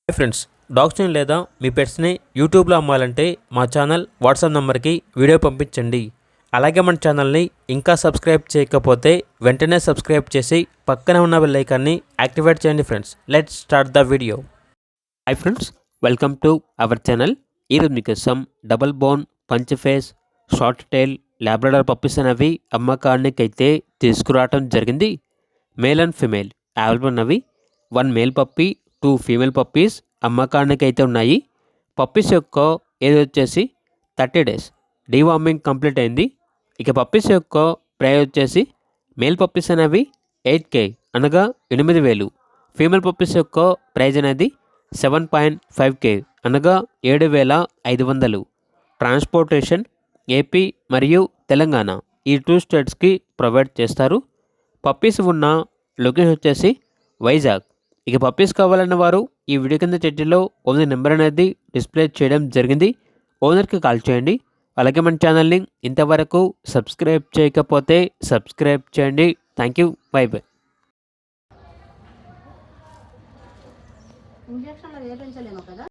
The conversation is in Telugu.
హాయ్ ఫ్రెండ్స్, డాగ్స్ని లేదా మీ పెట్స్ని యూట్యూబ్లో అమ్మాలంటే మా ఛానల్ వాట్సాప్ నెంబర్కి వీడియో పంపించండి. అలాగే మన ఛానల్ని ఇంకా సబ్స్క్రైబ్ చేయకపోతే వెంటనే సబ్స్క్రైబ్ చేసి పక్కనే ఉన్న బెల్ ఐకాన్ని యాక్టివేట్ చేయండి. Friends, let's start the video. Hi friends, welcome to our channel. ఈరోజు మీకోసం double bone, punch face, short tile, Labrador puppies అనేవి అమ్మకానికి అయితే తీసుకురావడం జరిగింది. మేల్ అండ్ ఫిమేల్ అవైలబుల్ ఉన్నవి. 1 మేల్ పప్పీ, 2 ఫీమేల్ పప్పీస్ అమ్మకానికి అయితే ఉన్నాయి. పప్పీస్ యొక్క ఏజ్ వచ్చేసి 30 days. డీవార్మింగ్ కంప్లీట్ అయింది. ఇక పప్పీస్ యొక్క ప్రైస్ వచ్చేసి మేల్ పప్పీస్ అనేవి 8K అనగా 8,000. ఫీమేల్ పప్పీస్ యొక్క ప్రైజ్ అనేది 7.5K అనగా 7,500. ట్రాన్స్పోర్టేషన్ ఏపీ మరియు తెలంగాణ ఈ 2 స్టేట్స్కి ప్రొవైడ్ చేస్తారు. పప్పీస్ ఉన్న లొకేషన్ వచ్చేసి వైజాగ్. ఇక పప్పీస్ కావాలన్న వారు ఈ వీడియో కింద టైటిల్లో ఓనర్ నెంబర్ అనేది డిస్ప్లే చేయడం జరిగింది. ఓనర్కి కాల్ చేయండి. అలాగే మన ఛానల్ని ఇంతవరకు సబ్స్క్రైబ్ చేయకపోతే సబ్స్క్రైబ్ చేయండి. Thank you. By by. ఇంజక్షన్లు వేయించలేము కదా.